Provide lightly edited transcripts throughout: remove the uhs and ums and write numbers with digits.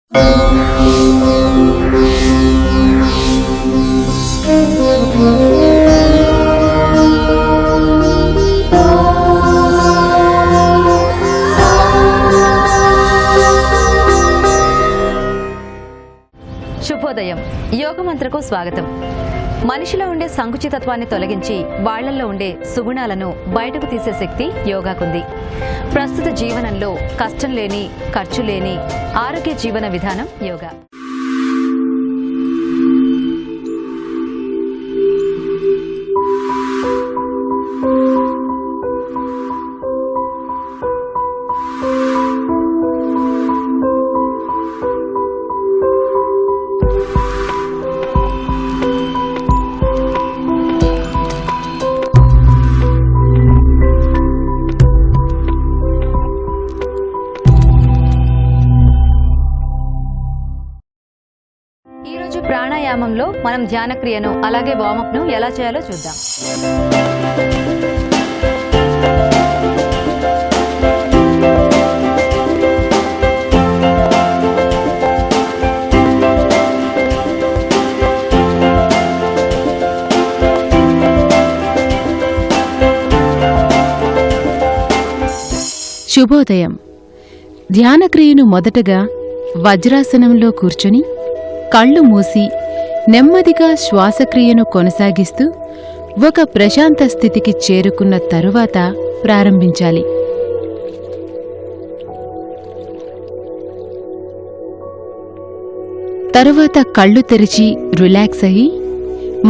శుభోదయం. యోగమంత్రకు స్వాగతం. మనిషిలో ఉండే సంకుచితత్వాన్ని తొలగించి వాళ్లల్లో ఉండే సుగుణాలను బయటకు తీసే శక్తి యోగాకుంది. ప్రస్తుత జీవనంలో కష్టం లేని, ఖర్చు లేని ఆరోగ్య జీవన విధానం యోగా. ప్రాణాయామంలో మనం ధ్యాన క్రియను అలాగే వార్మప్ ను ఎలా చేయాలో చూద్దాం. శుభోదయం. ధ్యాన క్రియను మొదటగా వజ్రాసనంలో కూర్చొని కళ్ళు మూసి నెమ్మదిగా శ్వాసక్రియను కొనసాగిస్తూ ఒక ప్రశాంత స్థితికి చేరుకున్న తరువాత ప్రారంభించాలి. తరువాత కళ్ళు తెరిచి రిలాక్స్ అయ్యి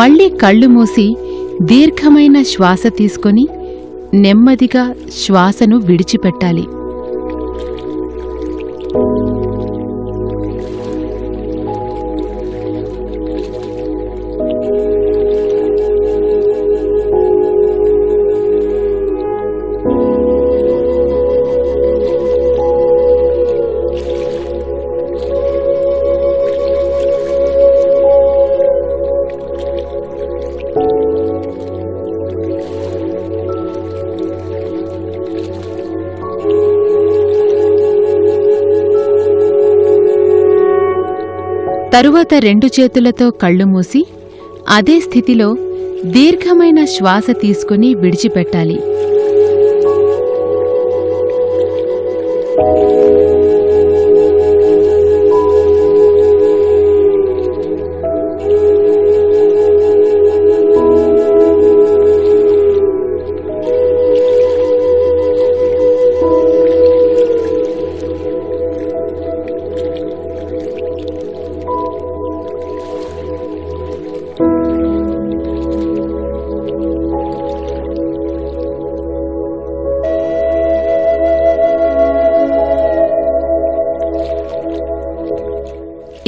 మళ్లీ కళ్ళు మూసి దీర్ఘమైన శ్వాస తీసుకొని నెమ్మదిగా శ్వాసను విడిచిపెట్టాలి. తరువాత రెండు చేతులతో కళ్ళు మూసి అదే స్థితిలో దీర్ఘమైన శ్వాస తీసుకుని విడిచిపెట్టాలి.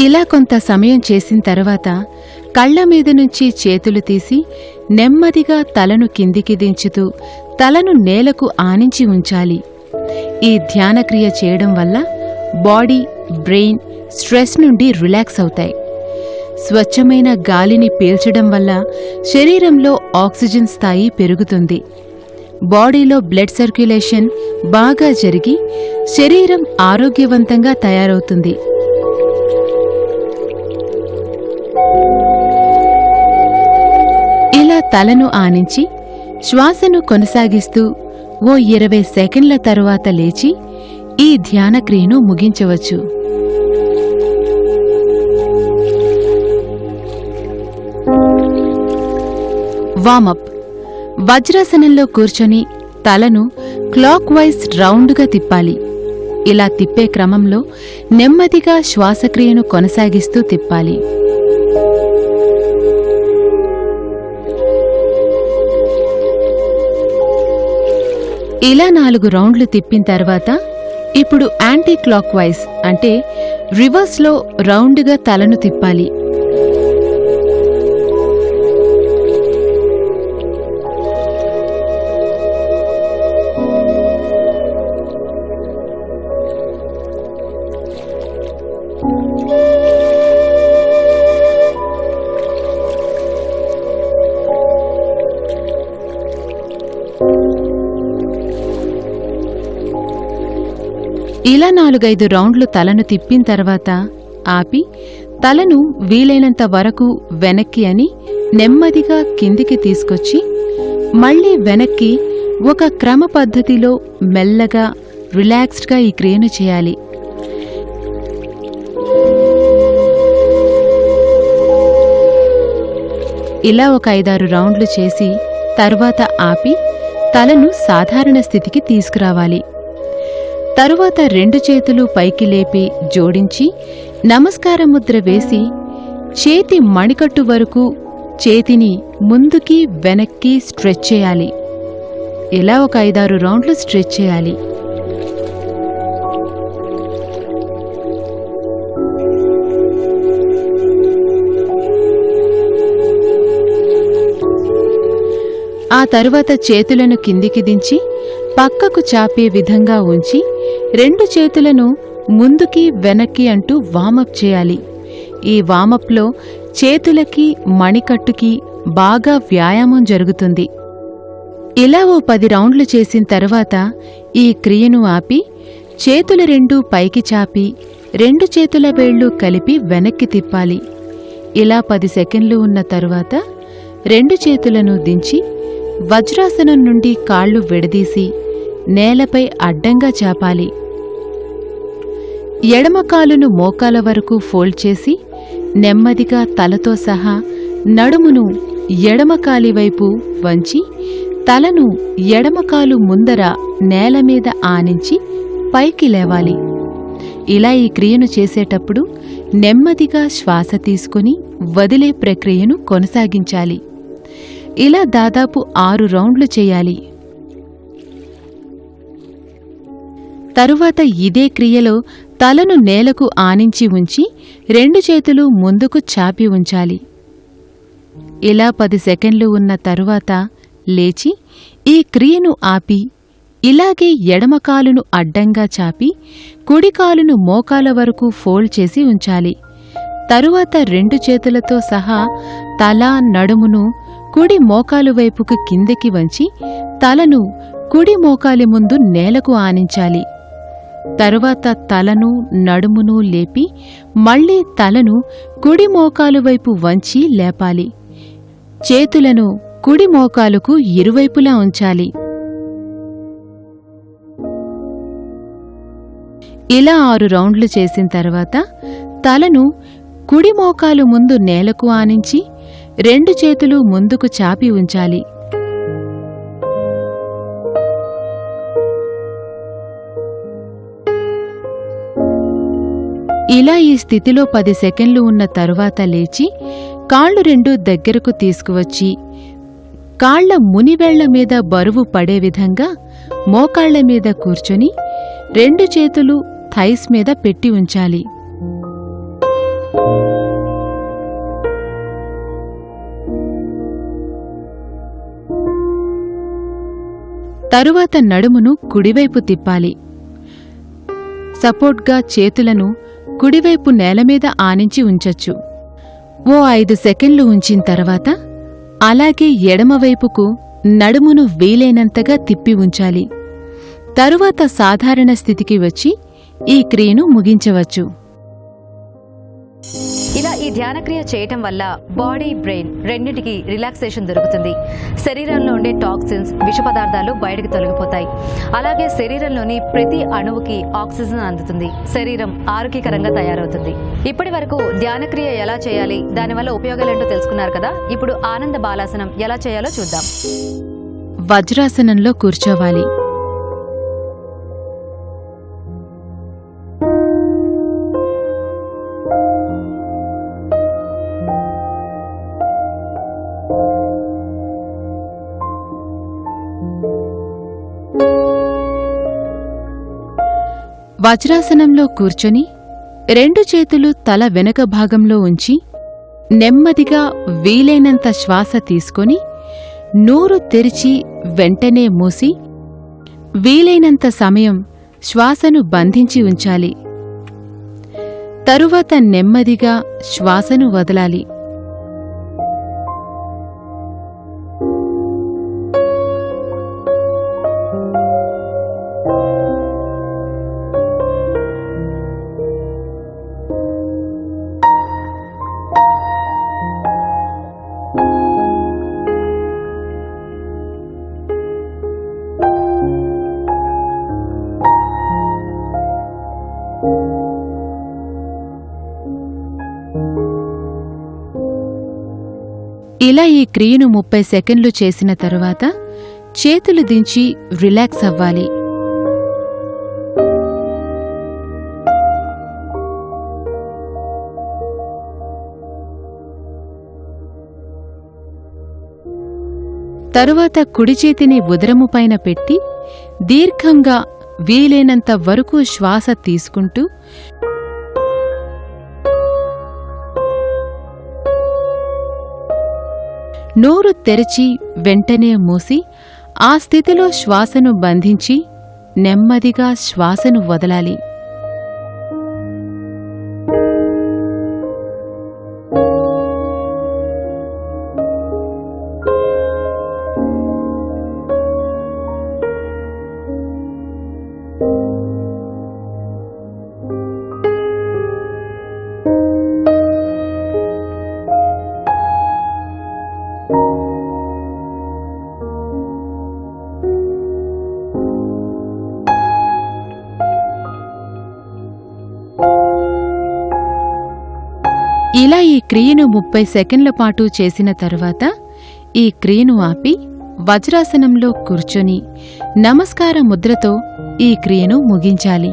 ఇలా కొంత సమయం చేసిన తర్వాత కళ్ల మీద నుంచి చేతులు తీసి నెమ్మదిగా తలను కిందికి దించుతూ తలను నేలకు ఆనించి ఉంచాలి. ఈ ధ్యానక్రియ చేయడం వల్ల బాడీ, బ్రెయిన్ స్ట్రెస్ నుండి రిలాక్స్ అవుతాయి. స్వచ్ఛమైన గాలిని పీల్చడం వల్ల శరీరంలో ఆక్సిజన్ స్థాయి పెరుగుతుంది. బాడీలో బ్లడ్ సర్క్యులేషన్ బాగా జరిగి శరీరం ఆరోగ్యవంతంగా తయారవుతుంది. ఇలా తలను ఆనించి శ్వాసను కొనసాగిస్తూ ఓ 20 సెకండ్ల తరువాత లేచి ఈ ధ్యానక్రియను ముగించవచ్చు. వార్మప్. వజ్రాసనంలో కూర్చొని తలను క్లాక్ వైజ్ రౌండ్గా తిప్పాలి. ఇలా తిప్పే క్రమంలో నెమ్మదిగా శ్వాసక్రియను కొనసాగిస్తూ తిప్పాలి. ఇలా 4 రౌండ్లు తిప్పిన తర్వాత ఇప్పుడు యాంటీ క్లాక్ వైజ్ అంటే రివర్స్లో రౌండ్గా తలను తిప్పాలి. ఇలా 4-5 రౌండ్లు తలను తిప్పిన తర్వాత ఆపి తలను వీలైనంత వరకు వెనక్కి అని నెమ్మదిగా కిందికి తీసుకొచ్చి మళ్లీ వెనక్కి ఒక క్రమ పద్ధతిలో మెల్లగా రిలాక్స్డ్గా ఈ క్రియను చేయాలి. ఇలా ఒక 5-6 రౌండ్లు చేసి తరువాత ఆపి తలను సాధారణ స్థితికి తీసుకురావాలి. తరువాత 2 చేతులు పైకి లేపి జోడించి నమస్కార ముద్ర వేసి చేతి మణికట్టు వరకు చేతిని ముందుకి వెనక్కి స్ట్రెచ్ చేయాలి. ఇలా ఒక 5-6 రౌండ్లు స్ట్రెచ్ చేయాలి. ఆ తరువాత చేతులను కిందికి దించి పక్కకు చాపే విధంగా ఉంచి 2 చేతులను ముందుకి వెనక్కి అంటూ వామప్ చేయాలి. ఈ వామప్లో చేతులకి మణికట్టుకి బాగా వ్యాయామం జరుగుతుంది. ఇలా ఓ 10 రౌండ్లు చేసిన తర్వాత ఈ క్రియను ఆపి చేతులు 2 పైకి చాపి 2 చేతుల వేళ్లు కలిపి వెనక్కి తిప్పాలి. ఇలా 10 సెకండ్లు ఉన్న తరువాత 2 చేతులను దించి వజ్రాసనం నుండి కాళ్ళు విడదీసి నేలపై అడ్డంగా చాపాలి. ఎడమ కాలును మోకాల వరకు ఫోల్డ్ చేసి నెమ్మదిగా తలతో సహా నడుమును ఎడమ కాలివైపు వంచి తలను ఎడమకాలు ముందర నేల మీద ఆనించి పైకి లేవాలి. ఇలా ఈ క్రియను చేసేటప్పుడు నెమ్మదిగా శ్వాస తీసుకుని వదిలే ప్రక్రియను కొనసాగించాలి. ఇలా దాదాపు 6 రౌండ్లు చేయాలి. తరువాత ఇదే క్రియలో తలను నేలకు ఆనించి ఉంచి 2 చేతులు ముందుకు చాపి ఉంచాలి. ఇలా 10 సెకండ్లు ఉన్న తరువాత లేచి ఈ క్రియను ఆపి ఇలాగే ఎడమకాలును అడ్డంగా చాపి కుడికాలును మోకాల వరకు ఫోల్డ్ చేసి ఉంచాలి. తరువాత 2 చేతులతో సహా తల నడుమును కుడి మోకాలు వైపుకు కిందకి వంచి తలను కుడి మోకాలి ముందు నేలకు ఆనించాలి. తరువాత తలను నడుమును లేపి మళ్లీ తలను కుడి మోకాలు వైపు వంచి లేపాలి. చేతులను కుడి మోకాలుకు ఇరువైపులా ఉంచాలి. ఇలా 6 రౌండ్లు చేసిన తర్వాత తలను కుడి మోకాలు ముందు నేలకు ఆనించి 2 చేతులు ముందుకు చాపి ఉంచాలి. ఇలా ఈ స్థితిలో 10 సెకండ్లు ఉన్న తరువాత లేచి కాళ్ళు 2 దగ్గరకు తీసుకువచ్చి కాళ్ల మునివేళ్ల మీద బరువు పడే విధంగా మోకాళ్ల మీద కూర్చొని 2 చేతులు థైస్ మీద పెట్టి ఉంచాలి. తరువాత నడుమును కుడివైపు తిప్పాలి. సపోర్ట్గా చేతులను కుడివైపు నేలమీద ఆనించి ఉంచొచ్చు. ఓ 5 సెకండ్లు ఉంచిన తర్వాత అలాగే ఎడమవైపుకు నడుమును వీలైనంతగా తిప్పి ఉంచాలి. తరువాత సాధారణ స్థితికి వచ్చి ఈ క్రియను ముగించవచ్చు. ఇలా ఈ ధ్యానక్రియ చేయటం వల్ల బాడీ బ్రెయిన్ రెండింటికి రిలాక్సేషన్ దొరుకుతుంది. శరీరంలో ఉండే టాక్సిన్స్ విష పదార్థాలు బయటకు తొలగిపోతాయి. అలాగే శరీరంలోని ప్రతి అణువుకి ఆక్సిజన్ అందుతుంది. శరీరం ఆరోగ్యకరంగా తయారవుతుంది. ఇప్పటి వరకు ధ్యానక్రియ ఎలా చేయాలి, దానివల్ల ఉపయోగాలేంటో తెలుసుకున్నారు కదా. ఇప్పుడు ఆనంద బాలాసనం ఎలా చేయాలో చూద్దాం. వజ్రాసనంలో కూర్చోవాలి. వజ్రాసనంలో కూర్చొని 2 చేతులు తల వెనక భాగంలో ఉంచి నెమ్మదిగా వీలైనంత శ్వాస తీసుకొని నోరు తెరిచి వెంటనే మూసి వీలైనంత సమయం శ్వాసను బంధించి ఉంచాలి. తరువాత నెమ్మదిగా శ్వాసను వదలాలి. ఇలా ఈ క్రియను 30 సెకండ్లు చేసిన తరువాత చేతులు దించి రిలాక్స్ అవ్వాలి. తరువాత కుడి చేతిని ఉదరము పైన పెట్టి దీర్ఘంగా వీలైనంత వరకు శ్వాస తీసుకుంటూ నోరు తెరిచి వెంటనే మూసి ఆ స్థితిలో శ్వాసను బంధించి నెమ్మదిగా శ్వాసను వదలాలి. ఇలా ఈ క్రియను 30 సెకండ్ల పాటు చేసిన తరువాత ఈ క్రియను ఆపి వజ్రాసనంలో కూర్చొని నమస్కార ముద్రతో ఈ క్రియను ముగించాలి.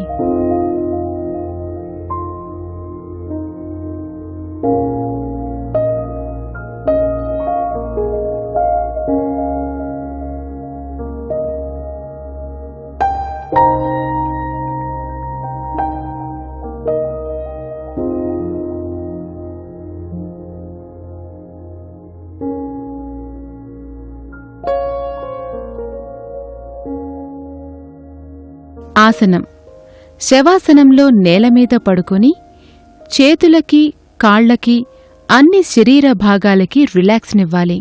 ఆసనం. శవాసనంలో నేలమీద పడుకొని చేతులకి కాళ్లకి అన్ని శరీర భాగాలకి రిలాక్స్నివ్వాలి.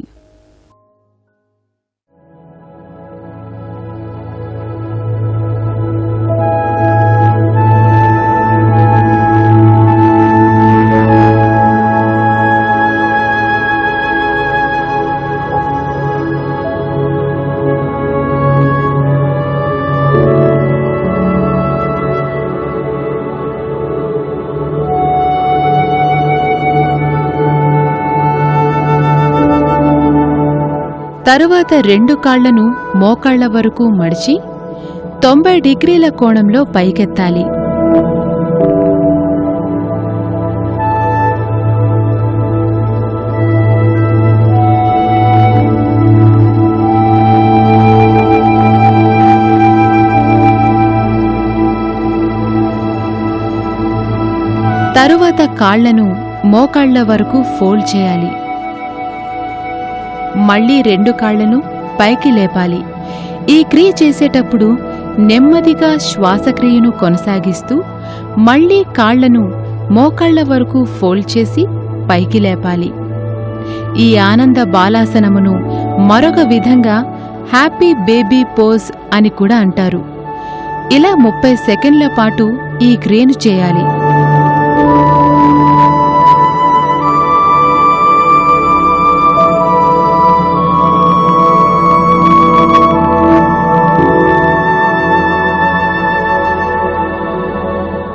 తరువాత 2 కాళ్లను మోకాళ్ల వరకు మడిచి 90 డిగ్రీల కోణంలో పైకెత్తాలి. తరువాత కాళ్లను మోకాళ్ల వరకు ఫోల్డ్ చేయాలి. మళ్లీ 2 కాళ్లను పైకి లేపాలి. ఈ క్రియ చేసేటప్పుడు నెమ్మదిగా శ్వాసక్రియను కొనసాగిస్తూ మళ్లీ కాళ్లను మోకాళ్ల వరకు ఫోల్డ్ చేసి పైకి లేపాలి. ఈ ఆనంద బాలాసనమును మరొక విధంగా హ్యాపీ బేబీ పోజ్ అని కూడా అంటారు. ఇలా 30 సెకండ్ల పాటు ఈ క్రియను చేయాలి.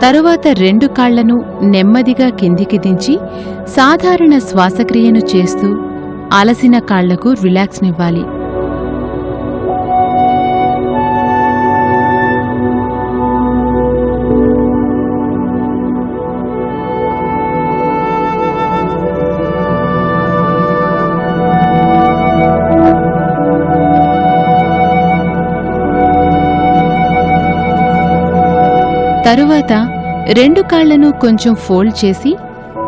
తరువాత 2 కాళ్లను నెమ్మదిగా కిందికి దించి సాధారణ శ్వాసక్రియను చేస్తూ అలసిన కాళ్లకు రిలాక్స్నివ్వాలి. తరువాత 2 కాళ్లను కొంచెం ఫోల్డ్ చేసి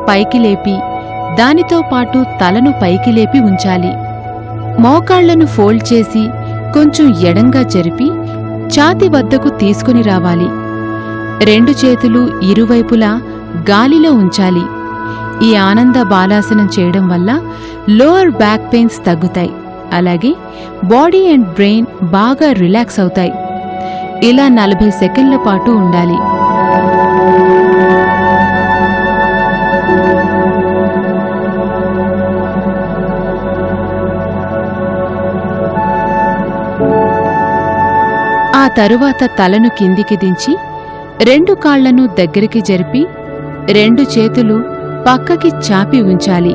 పైకి లేపి దానితో పాటు తలను పైకి లేపి ఉంచాలి. మోకాళ్లను ఫోల్డ్ చేసి కొంచెం ఎడంగా జరిపి ఛాతీ వద్దకు తీసుకుని రావాలి. 2 చేతులు ఇరువైపులా గాలిలో ఉంచాలి. ఈ ఆనంద బాలాసనం చేయడం వల్ల లోయర్ బ్యాక్ పెయిన్స్ తగ్గుతాయి. అలాగే బాడీ అండ్ బ్రెయిన్ బాగా రిలాక్స్ అవుతాయి. ఇలా 40 సెకండ్ల పాటు ఉండాలి. ఆ తరువాత తలను కిందికి దించి రెండు కాళ్లను దగ్గరికి జరిపి రెండు చేతులు పక్కకి చాపి ఉంచాలి.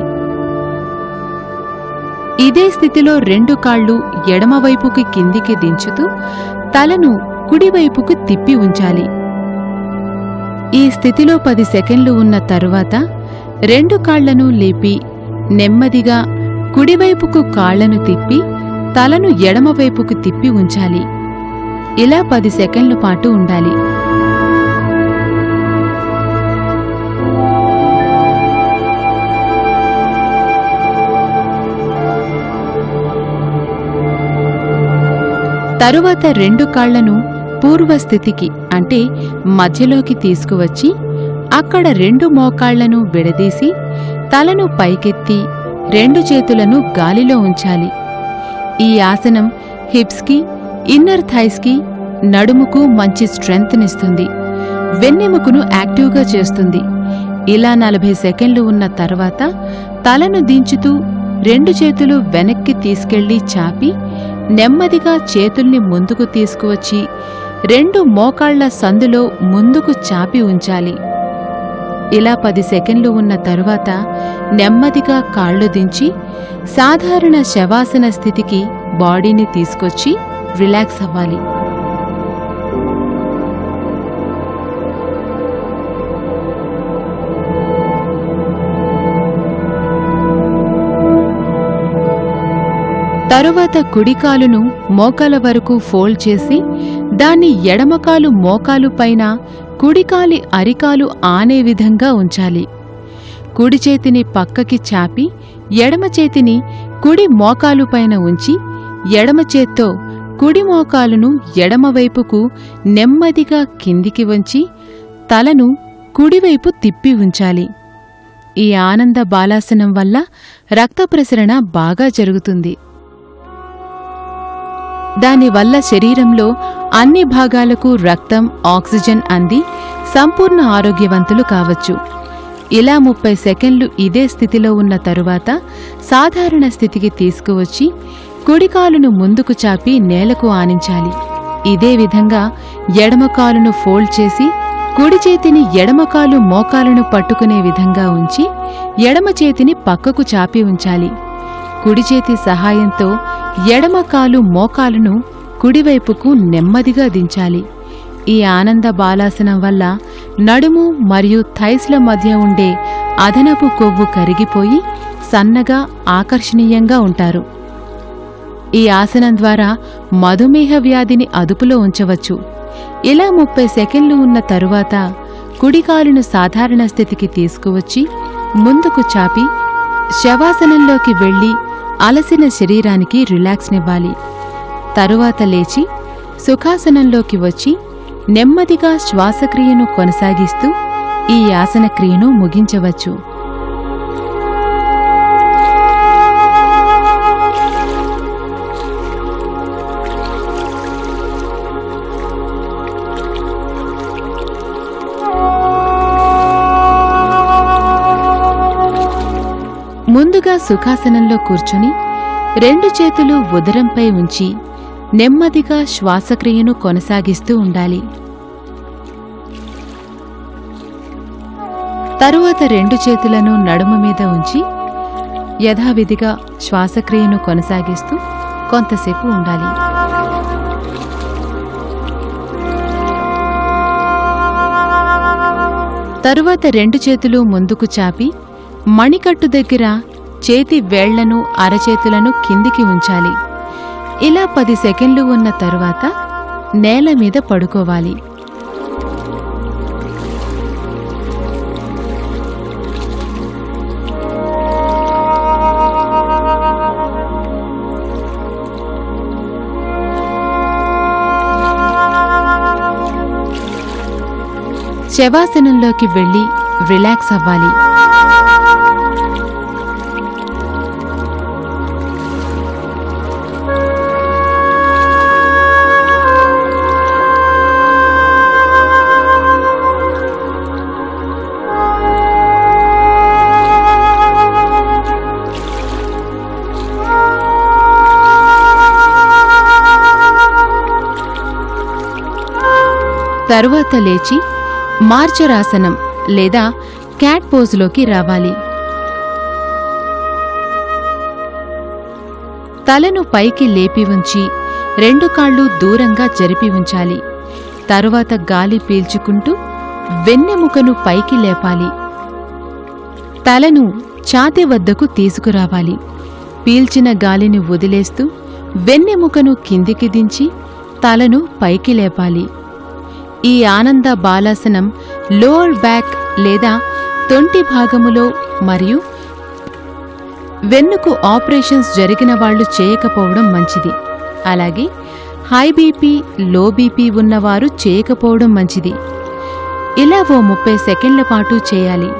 ఇదే స్థితిలో రెండు కాళ్ళు ఎడమవైపుకి కిందికి దించుతూ తలను కుడివైపుకు తిప్పి ఉంచాలి. ఈ స్థితిలో 10 సెకండ్లు ఉన్న తరువాత రెండు కాళ్లను లేపి నెమ్మదిగా కుడివైపుకు కాళ్లను తిప్పి తలను ఎడమవైపుకు తిప్పి ఉంచాలి. ఇలా 10 సెకండ్ల పాటు ఉండాలి. తరువాత రెండు కాళ్లను పూర్వస్థితికి అంటే మధ్యలోకి తీసుకువచ్చి అక్కడ రెండు మోకాళ్లను విడదీసి తలను పైకెత్తి రెండు చేతులను గాలిలో ఉంచాలి. ఈ ఆసనం హిప్స్కి, ఇన్నర్ థైస్కి, నడుముకు మంచి స్ట్రెంగ్త్నిస్తుంది. వెన్నెముకను యాక్టివ్గా చేస్తుంది. ఇలా 40 సెకండ్లు ఉన్న తర్వాత తలను దించుతూ రెండు చేతులు వెనక్కి తీసుకెళ్లి చాపి నెమ్మదిగా చేతుల్ని ముందుకు తీసుకువచ్చి రెండు మోకాళ్ల సందులో ముందుకు చాపి ఉంచాలి. ఇలా 10 సెకండ్లు ఉన్న తరువాత నెమ్మదిగా కాళ్ళు దించి సాధారణ శవాసన స్థితికి బాడీని తీసుకొచ్చి రిలాక్స్ అవ్వాలి. తరువాత కుడికాలును మోకాల వరకు ఫోల్డ్ చేసి దాన్ని ఎడమకాలు మోకాలు పైన కుడికాలి అరికాలు ఆనే విధంగా ఉంచాలి. కుడి చేతిని పక్కకి చాపి ఎడమ చేతిని కుడి మోకాలు పైన ఉంచి ఎడమ చేత్తో కుడి మోకాలును ఎడమవైపుకు నెమ్మదిగా కిందికి వంచి తలను కుడివైపు తిప్పి ఉంచాలి. ఈ ఆనంద బాలాసనం వల్ల రక్త ప్రసరణ బాగా జరుగుతుంది. దానివల్ల శరీరంలో అన్ని భాగాలకు రక్తం, ఆక్సిజన్ అంది సంపూర్ణ ఆరోగ్యవంతులు కావచ్చు. ఇలా 30 సెకండ్లు ఇదే స్థితిలో ఉన్న తరువాత సాధారణ స్థితికి తీసుకువచ్చి కుడికాలును ముందుకు చాపి నేలకు ఆనించాలి. ఇదే విధంగా ఎడమకాలును ఫోల్డ్ చేసి కుడి చేతిని ఎడమకాలు మోకాలను పట్టుకునే విధంగా ఉంచి ఎడమ చేతిని పక్కకు చాపి ఉంచాలి. కుడి చేతి సహాయంతో ఎడమకాలు మోకాలను కుడివైపుకు నెమ్మదిగా దించాలి. ఈ ఆనంద బాలాసనం వల్ల నడుము మరియు థైస్ల మధ్య ఉండే అదనపు కొవ్వు కరిగిపోయి సన్నగా ఆకర్షణీయంగా ఉంటారు. ఈ ఆసనం ద్వారా మధుమేహ వ్యాధిని అదుపులో ఉంచవచ్చు. ఇలా 30 సెకండ్లు ఉన్న తరువాత కుడికాలును సాధారణ స్థితికి తీసుకువచ్చి ముందుకు చాపి శవాసనంలోకి వెళ్లి అలసిన శరీరానికి రిలాక్స్నివ్వాలి. తరువాత లేచి సుఖాసనంలోకి వచ్చి నెమ్మదిగా శ్వాసక్రియను కొనసాగిస్తూ ఈ ఆసనక్రియను ముగించవచ్చు. ముందుగా సుఖాసనంలో కూర్చుని రెండు చేతులు ఉదరంపై ఉంచి నెమ్మదిగా శ్వాసక్రియను కొనసాగిస్తూ ఉండాలి. తరువాత రెండు చేతులను నడుము మీద ఉంచి యథావిధిగా శ్వాసక్రియను కొనసాగిస్తూ కొంతసేపు ఉండాలి. తరువాత రెండు చేతులు ముందుకు చాపి మణికట్టు దగ్గర చేతి వేళ్లను అరచేతులను కిందికి ఉంచాలి. ఇలా 10 సెకండ్లు ఉన్న తరువాత నేల మీద పడుకోవాలి. శవాసనంలోకి వెళ్లి రిలాక్స్ అవ్వాలి. తరువాత లేచి మార్జరాసనం లేదా క్యాట్ పోజులోకి రావాలి. తలను పైకి లేపి ఉంచి 2 కాళ్ళు దూరంగా జరిపి ఉంచాలి. తరువాత గాలి పీల్చుకుంటూ వెన్నెముకను పైకి లేపాలి. తలను ఛాతీ వద్దకు తీసుకురావాలి. పీల్చిన గాలిని వదిలేస్తూ వెన్నెముకను కిందికి దించి తలను పైకి లేపాలి. ఈ ఆనంద బాలాసనం లోవర్ బ్యాక్ లేదా తొంటి భాగములో మరియు వెన్నుకు ఆపరేషన్స్ జరిగిన వాళ్లు చేయకపోవడం మంచిది. అలాగే హై బీపీ, లో బీపీ ఉన్నవారు చేయకపోవడం మంచిది. ఇలా ఓ 30 సెకండ్ల పాటు చేయాలి.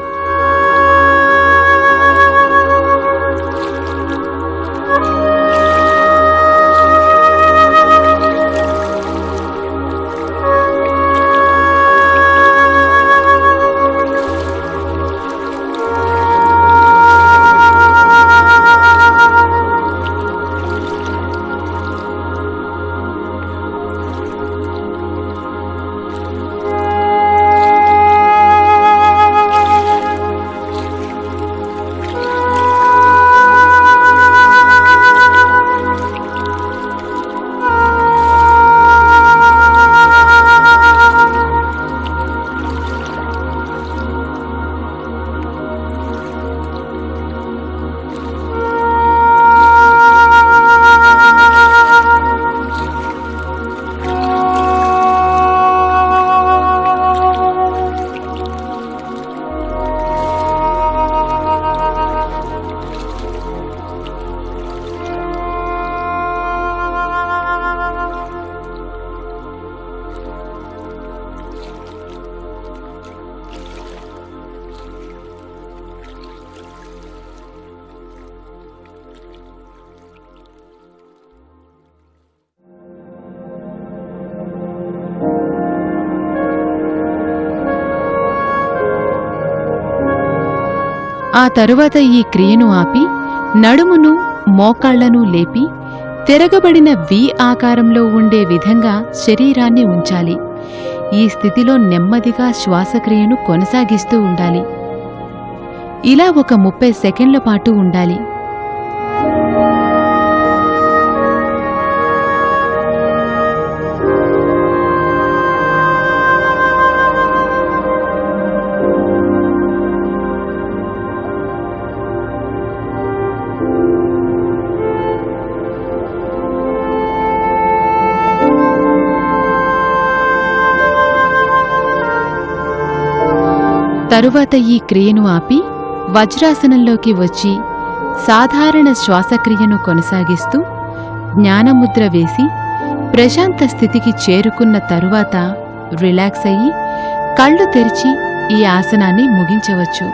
ఆ తరువాత ఈ క్రియను ఆపి నడుమును, మోకాళ్లను లేపి తిరగబడిన వి ఆకారంలో ఉండే విధంగా శరీరాన్ని ఉంచాలి. ఈ స్థితిలో నెమ్మదిగా శ్వాసక్రియను కొనసాగిస్తూ ఉండాలి. ఇలా ఒక 30 సెకండ్ల పాటు ఉండాలి. తరువాత ఈ క్రియను ఆపి వజ్రాసనంలోకి వచ్చి సాధారణ శ్వాసక్రియను కొనసాగిస్తూ జ్ఞానముద్ర వేసి ప్రశాంత స్థితికి చేరుకున్న తరువాత రిలాక్స్ అయ్యి కళ్ళు తెరిచి ఈ ఆసనాన్ని ముగించవచ్చు.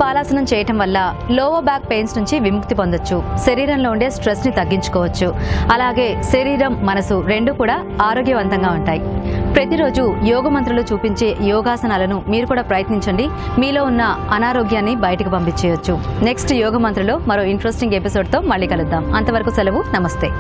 బాలాసనం చేయటం వల్ల లోవర్ బ్యాక్ పెయిన్స్ నుంచి విముక్తి పొందొచ్చు. శరీరంలో ఉండే స్ట్రెస్ ని తగ్గించుకోవచ్చు. అలాగే శరీరం, మనసు రెండు కూడా ఆరోగ్యవంతంగా ఉంటాయి. ప్రతిరోజు యోగ మంత్రులు చూపించే యోగాసనాలను మీరు కూడా ప్రయత్నించండి. మీలో ఉన్న అనారోగ్యాన్ని బయటకు పంపించేయొచ్చు. నెక్స్ట్ యోగ మంత్రులో మరో ఇంట్రెస్టింగ్ ఎపిసోడ్తో మళ్ళీ కలుద్దాం. అంతవరకు సెలవు. నమస్తే.